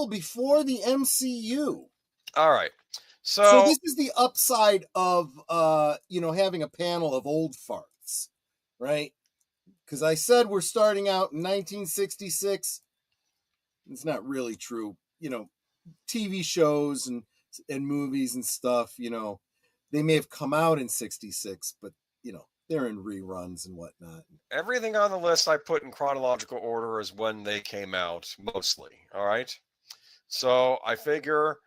Marvel before the MCU. All right. So this is the upside of, having a panel of old farts, right? Because I said we're starting out in 1966. It's not really true. TV shows and movies and stuff, they may have come out in 66, but, they're in reruns and whatnot. Everything on the list I put in chronological order is when they came out, mostly. All right. So I figure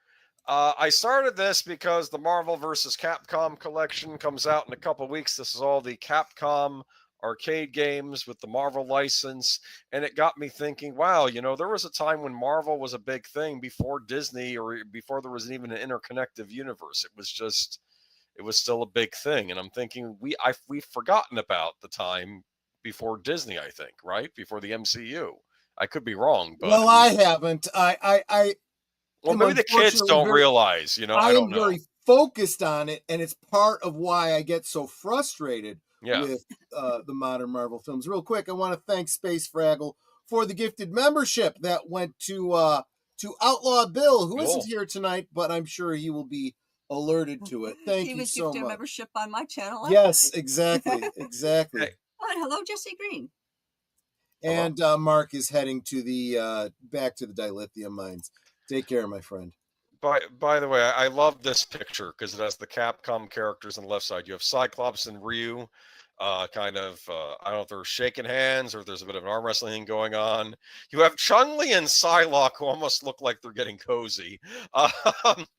I started this because the Marvel vs. Capcom collection comes out in a couple weeks. This is all the Capcom arcade games with the Marvel license. And it got me thinking, wow, there was a time when Marvel was a big thing before Disney, or before there was even an interconnective universe. It was still a big thing. And I'm thinking we've forgotten about the time before Disney, I think, right? Before the MCU. I could be wrong, but well, I haven't. Well, maybe the kids don't realize, I don't know. Very focused on it, and it's part of why I get so frustrated with the modern Marvel films. Real quick, I want to thank Space Fraggle for the gifted membership that went to Outlaw Bill, who isn't here tonight, but I'm sure he will be alerted to it. Thank you so much. He was gifted a membership on my channel. Yes, exactly. Hey. Oh, and hello, Jesse Green. And Mark is heading to the back to the dilithium mines. Take care, my friend. By the way, I love this picture because it has the Capcom characters on the left side. You have Cyclops and Ryu, I don't know if they're shaking hands or if there's a bit of an arm wrestling thing going on. You have Chun-Li and Psylocke, who almost look like they're getting cozy.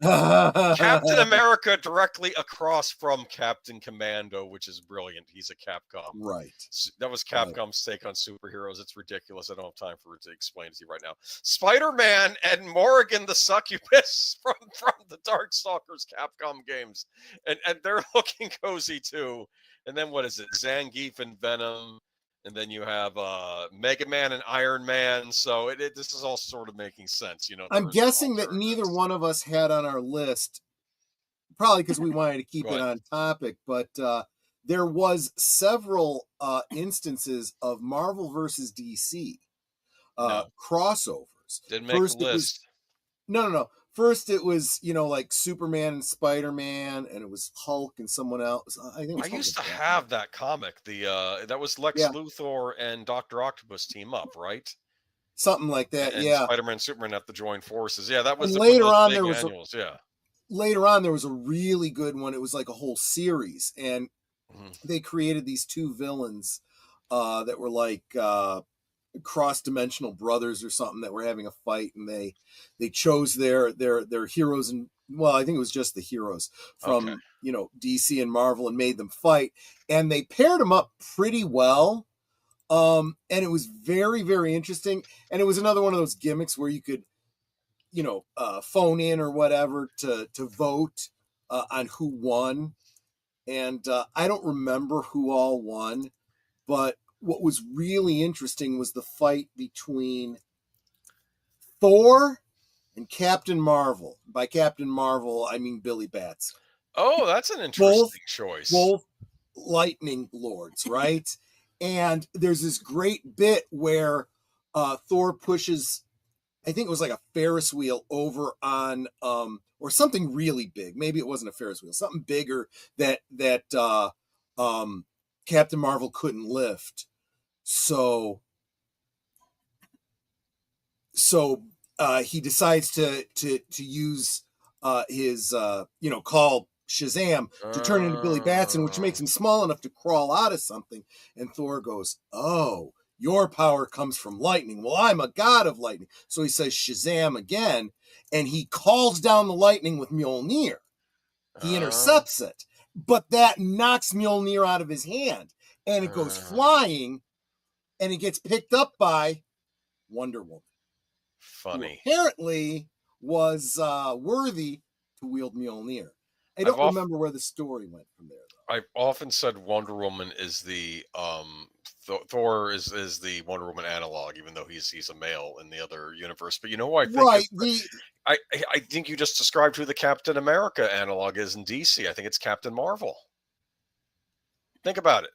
Captain America directly across from Captain Commando, which is brilliant. He's a Capcom. Right. That was Capcom's take on superheroes. It's ridiculous. I don't have time for it to explain to you right now. Spider-Man and Morrigan the Succubus from the Darkstalkers Capcom games. And they're looking cozy too. And then what is it? Zangief and Venom. And then you have Mega Man and Iron Man. So this is all sort of making sense. I'm guessing that neither one of us had on our list, probably because we wanted to keep it on topic, but there was several instances of Marvel versus DC crossovers. Didn't make the list. No. First, it was, like Superman and Spider-Man, and it was Hulk and someone else. I used to have that comic. That was Lex Luthor and Dr. Octopus team up, right? Something like that, and Spider-Man and Superman have to join forces. Yeah, that was later on. Later on, there was a really good one. It was like a whole series, and they created these two villains that were like cross-dimensional brothers or something that were having a fight, and they chose their heroes, and I think it was just the heroes from DC and Marvel, and made them fight, and they paired them up pretty well, and it was very, very interesting. And it was another one of those gimmicks where you could phone in or whatever to vote on who won, and I don't remember who all won, but what was really interesting was the fight between Thor and Captain Marvel. By Captain Marvel, I mean Billy Batson. Oh, that's an interesting choice. Both lightning lords, right? And there's this great bit where Thor pushes, I think it was like a Ferris wheel over on, or something really big. Maybe it wasn't a Ferris wheel, something bigger that Captain Marvel couldn't lift. So he decides to use his call Shazam to turn into Billy Batson, which makes him small enough to crawl out of something. And Thor goes, "Oh, your power comes from lightning. Well, I'm a god of lightning." So he says Shazam again, and he calls down the lightning with Mjolnir. He intercepts it, but that knocks Mjolnir out of his hand, and it goes flying, and it gets picked up by Wonder Woman. Funny. Who apparently was worthy to wield Mjolnir. I don't remember where the story went from there, though. I've often said Wonder Woman is the Thor is the Wonder Woman analog, even though he's a male in the other universe. But I think I think you just described who the Captain America analog is in DC. I think it's Captain Marvel. Think about it.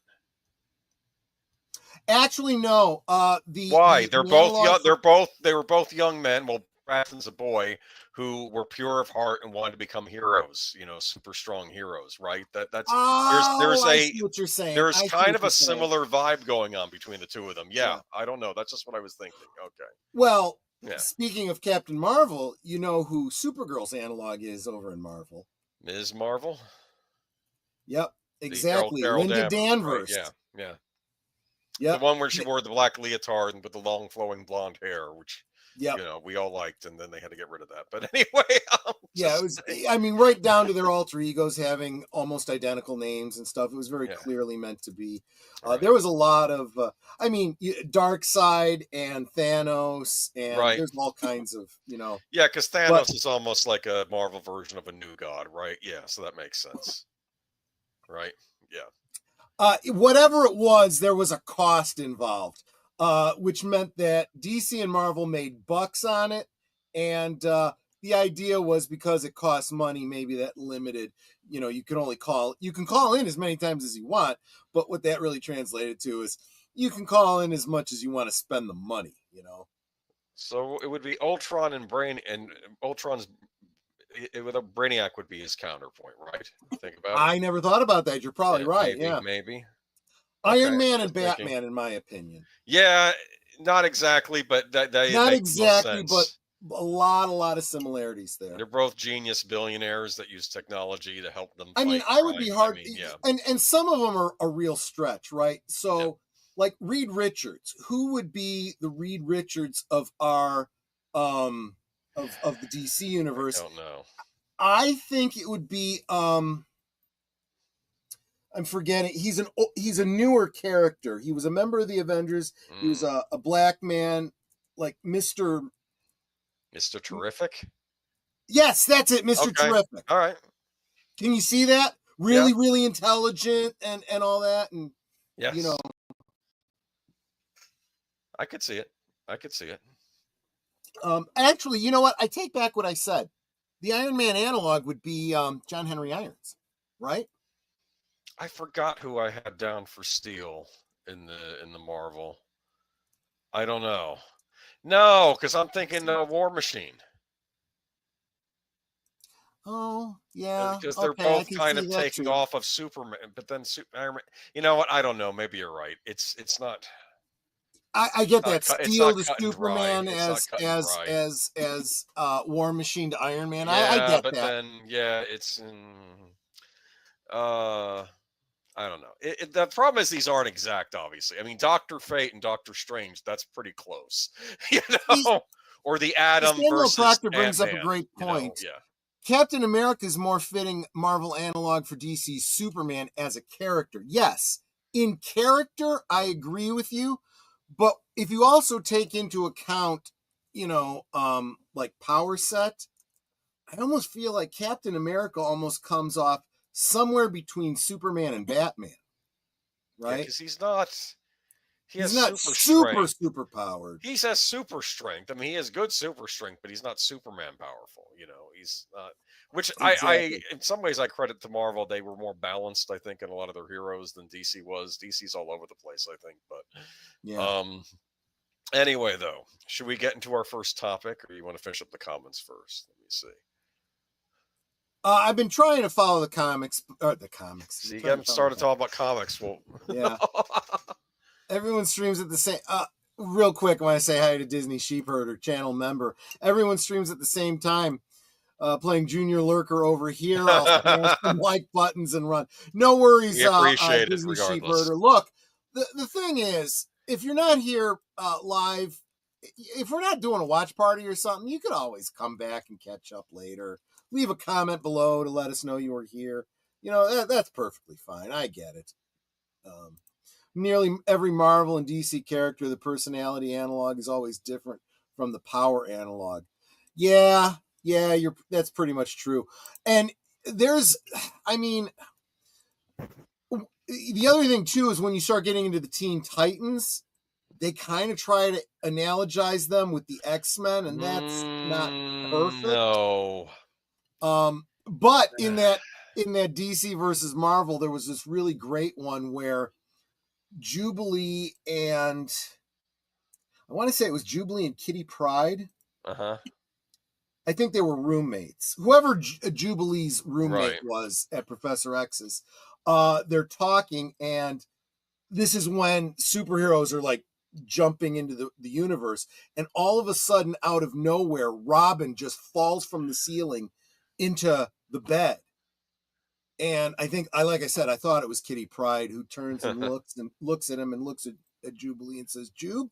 Actually, no. Why? They were both young men. Well, Rathens a boy who were pure of heart and wanted to become heroes, super strong heroes, right? That's Oh, I see what you're saying. there's I see kind what of a you're saying. similar vibe going on between the two of them. Yeah, Yeah. I don't know. That's just what I was thinking. Okay. Well, Yeah. speaking of Captain Marvel, you know who Supergirl's analog is over in Marvel. Ms. Marvel? Yep, exactly. Linda Danvers. Right? Yeah. Yep. The one where she wore the black leotard and with the long flowing blonde hair, which yep. we all liked, and then they had to get rid of that. But anyway, yeah, it was. I mean, right down to their alter egos having almost identical names and stuff. It was very clearly meant to be. Right. There was a lot of, I mean, Darkseid and Thanos, and there's all kinds of, Yeah, because Thanos is almost like a Marvel version of a new god, right? Yeah, so that makes sense. Right? Yeah. Whatever it was, there was a cost involved, which meant that DC and Marvel made bucks on it. And the idea was because it costs money, maybe that limited, you can call in as many times as you want. But what that really translated to is you can call in as much as you want to spend the money, So it would be Ultron and Ultron's. Brainiac would be his counterpoint, right? Think about it. I never thought about that. You're probably right. Maybe. Iron Man and Batman, in my opinion. Yeah, not exactly, but that not exactly, but a lot of similarities there. They're both genius billionaires that use technology to help them. I mean, I would be hard, and some of them are a real stretch, right? So, like Reed Richards, who would be the Reed Richards of our of the DC universe? I don't know. I think it would be I'm forgetting. He's a newer character. He was a member of the Avengers. He was a black man, like Mr. Terrific. Yes, that's it, Mr. Terrific. All right. Can you see that? Really intelligent and all that, and yes. I could see it. Actually, you know what? I take back what I said. The Iron Man analog would be John Henry Irons, right? I forgot who I had down for Steel in the Marvel. I don't know. No, because I'm thinking War Machine. Oh, yeah. Because they're both kind of taking off of Superman, but then Iron Man. You know what? I don't know. Maybe you're right. It's not. I get that. Steel to Superman as War Machine to Iron Man. Yeah, I get but that. Then it's I don't know. The problem is these aren't exact, obviously. I mean, Dr. Fate and Doctor Strange, that's pretty close. Or the Atom versus Proctor brings Ant-Man, up a great point. Yeah. Captain America is more fitting Marvel analog for DC's Superman as a character. Yes, in character, I agree with you. But if you also take into account, like power set, I almost feel like Captain America almost comes off somewhere between Superman and Batman, right? Because he's not super powered. He has super strength. I mean, he has good super strength, but he's not Superman powerful. He's not. Which I in some ways I credit to Marvel. They were more balanced, I think, in a lot of their heroes than DC was. DC's all over the place, I think. But anyway, though, should we get into our first topic, or you want to finish up the comments first? Let me see. I've been trying to follow the comics. So you haven't started talking about comics. Well, yeah. Everyone streams at the same. Real quick, when I say hi to Disney Sheepherder channel member, everyone streams at the same time. Playing Junior Lurker over here. I'll some like buttons and run. No worries. We appreciate it, Disney regardless. Sheepherder. Look, the thing is, if you're not here live, if we're not doing a watch party or something, you could always come back and catch up later. Leave a comment below to let us know you were here. That's perfectly fine. I get it. Nearly every Marvel and DC character, the personality analog is always different from the power analog. Yeah, that's pretty much true. And the other thing too is when you start getting into the Teen Titans, they kind of try to analogize them with the X-Men, and that's not perfect. No. But in that DC versus Marvel, there was this really great one where Jubilee and I want to say it was Jubilee and Kitty Pryde. I think they were roommates. Whoever Jubilee's roommate Right. was at Professor X's, they're talking, and this is when superheroes are like jumping into the universe, and all of a sudden, out of nowhere, Robin just falls from the ceiling into the bed. And I think like I said, I thought it was Kitty Pryde, who turns and looks at him and looks at Jubilee and says, "Jube,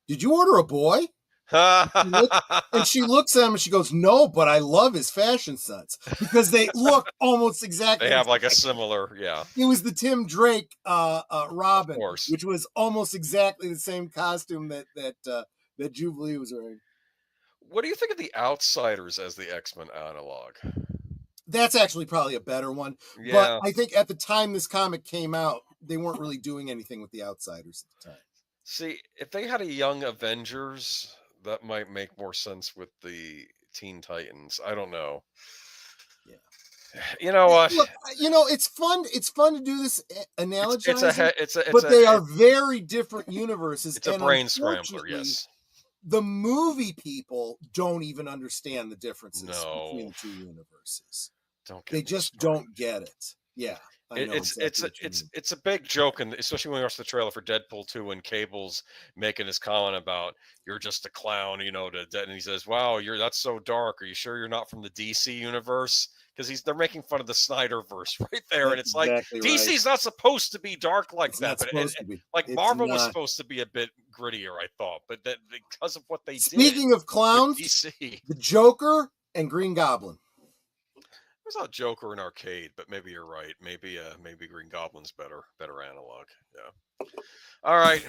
did you order a boy?" And she looks at him and she goes, "No, but I love his fashion sense," because they look almost exactly. They have like a similar, yeah. It was the Tim Drake Robin, Of course. which was almost exactly the same costume that Jubilee was wearing. What do you think of the Outsiders as the X-Men analog? That's actually probably a better one. Yeah. But I think at the time this comic came out, they weren't really doing anything with the Outsiders at the time. See, if they had a Young Avengers, that might make more sense with the Teen Titans. I don't know. Yeah. You know what? Look, it's fun. It's fun to do this analogy. But they are very different universes. It's a brain scrambler, yes. The movie people don't even understand the differences between the two universes. They just don't get it. Yeah. It's a big joke, and especially when we watch the trailer for Deadpool 2 when Cable's making his comment about you're just a clown, and he says, "Wow, that's so dark. Are you sure you're not from the DC universe?" Because they're making fun of the Snyderverse right there, and it's exactly like DC's not supposed to be dark like that, but Marvel was supposed to be a bit grittier, I thought, but that because of what they did. Speaking of clowns, DC, the Joker and Green Goblin. I saw Joker in arcade, but maybe you're right. Maybe Green Goblin's better analog. Yeah. All right.